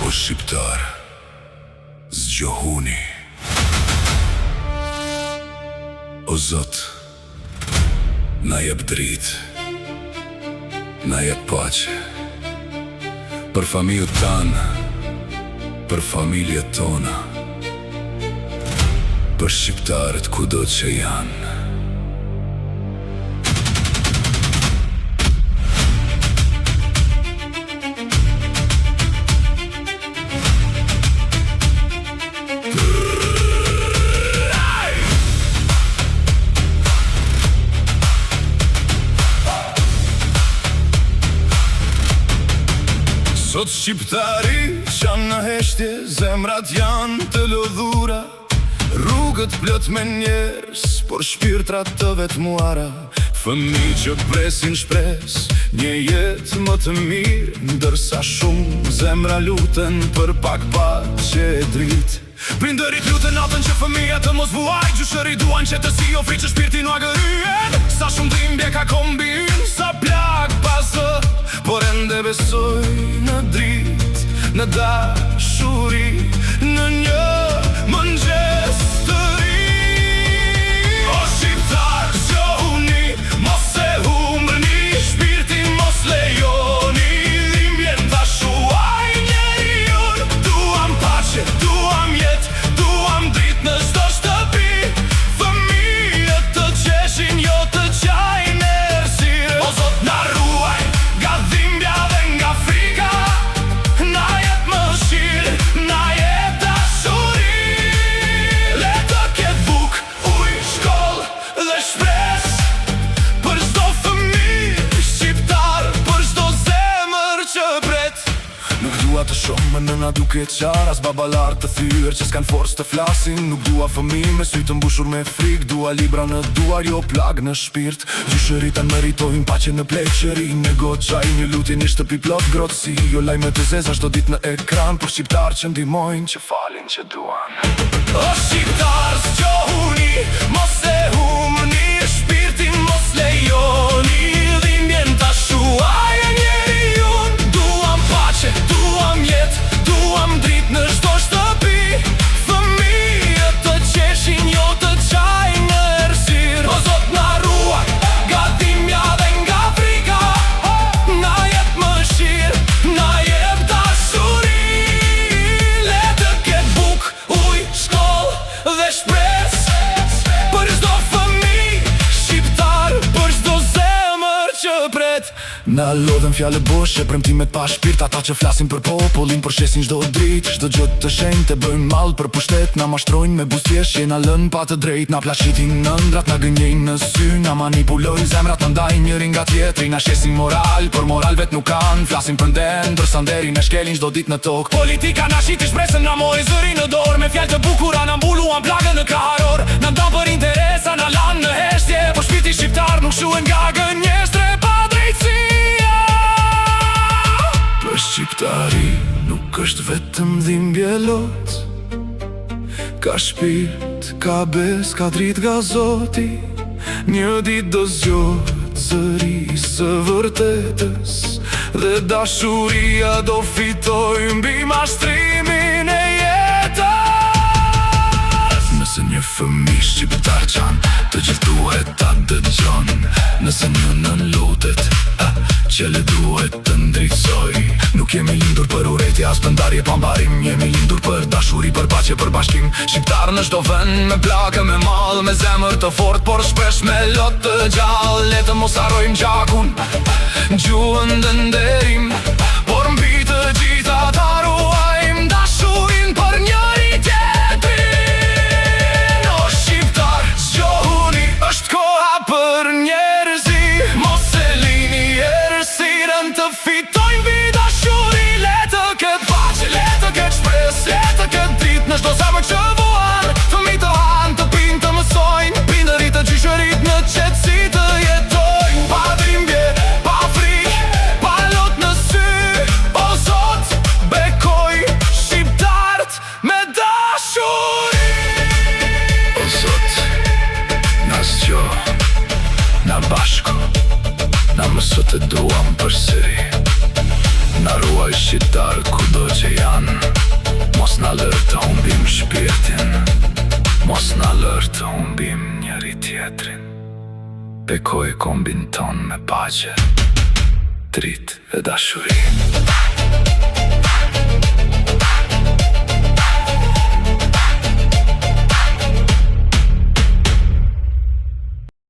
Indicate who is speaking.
Speaker 1: O shqiptar, zgjohuni. O Zot, na jep dritë, na jep paqe, për familjet tanë, për familjet tona, për shqiptarët kudo që janë. Sot shqiptari qanë në heshtje, zemrat janë të lodhura, rrugët plot me njerës, por shpirtrat të vetmuara. Fëmijë që presin shpres, një jetë më të mirë, ndërsa shumë zemra luten për pak paqe e dritë. Prindërit lutën natën që fëmija të mos vuaj, gjyshëri duan që të si ofri që shpirtin u agëryen. Sa shumë dhimbje ka kombin, sa plak pasë, por ende besoj në dritë, në dashuri, në një mëngjes të ri. O shqiptar, zgjohuni, mos e humrni, shpirtin mos lejoni, dhimbjen ta shuaj njeriun. Duam paqe, duam jetë, duam dritë në çdo shtëpi, fëmijët të qeshin, jo të qajnë errësirë. O Zot, na ruaj nga dhimbja dhe nga frika, na jep mëshirë, na jep dashuri. Le të ketë bukë, ujë, shkollë dhe shpresë për çdo fëmijë shqiptar, për çdo zemër që pret. Nuk dua të shoh më nëna duke qarë, as babalar të thyer që s'kan forcë të flasin. Nuk dua fëmijë me sy të mbushur me frikë, dua libra në duar, jo plag në shpirt. Gjyshërit ta meritojnë paqe në pleqëri, një gotë çaj, një lutje, një shtëpi plot ngrohtësi. Jo lajme të zeza çdo ditë në ekran, por shqiptar që ndihmojnë, që falin, që duan. O shqiptar, zgjohuni, mos e humrni, shpirtin mos lejoni, dhimbjen ta shuaj njeriun. Duam paqe, duam jetë, duam dritë në çdo shtëpi, fëmijët të qeshin, jo të qajnë errësirë. O Zot, na ruaj nga dhimbja dhe nga frika, na jep mëshirë, na jep dashuri. Le të ketë bukë, ujë, shkollë dhe shpresë për çdo fëmijë shqiptar, për çdo zemër që pret. Na lodhen fjale boshe, premtimet pa shpirt, ata që flasin për popullin, por shesin çdo dritë, çdo gjë të shenjtë e bëjnë mall për pushtet. Na mashtrojnë me buzëqeshje, na lën pa të drejtë, na plaçitin ëndrat, na gënjejnë në sy, na manipulojnë zemrat, na ndajnë njëri nga tjetri, na shesin moral, por moral vet nuk kanë. Flasin për nden, ndërsa nderin e shkelin çdo ditë në tokë. Politika na shiti shpresën, na mori zërin në dorë, me fjalë të bukura na mbuluan plagën në kaharor. Na ndan për interesa, na lanë në heshtje, por shpirti shqiptar nuk shuhen nga gënjestre pa drejtësi. Për shqiptari nuk është vetëm dhimbje lot, ka shpirt, ka bes, ka dritë nga Zoti. Një ditë do zgjohet zëri së vërtetës, dhe dashuria do fitoj mbi mashtrimin e jetës. Nëse një fëmijë shqiptar qanë, të gjithë duhet ta dëgjon. Nëse një nën lutet, qele duhet të ndriçoj. Nuk jemi lindur për urrejtje as për ndarje pa mbarim, jemi lindur për dashuri, për paqe, për bashkim. Shqiptar në çdo vend, me plakë, me mall, me zemër të fortë, por shpesh me lot të gjallë. Le të mos harrojmë gjakun, gjuhën dhe nderim, por mbi të gjitha ta ruajmë dashurin për njëri tjetrin. O shqiptar, zgjohuni, është koha për njerëzi, mos e lini errësirën të fitojnë mbi dashuri. Le të ketë paqe, le të ketë shpresë, le të ketë dritë në çdo zemër që vuan. Fëmijë të hanë, të pinë, të mësojnë, prindërit të gjyshërit në qetësi të jetojnë. Pa dhimbje, pa frikë, pa lot në sy. O Zot, bekoj shqiptarët me dashuri. O Zot, na zgjoh, na bashku, na mëso të duam përsëri. Na ruaj shqiptar kudo që janë, mos na lër të humbim shpirtin, mos na lër të humbim njëri tjetrin. Bekoj kombin ton me paqe, dritë e dashuri.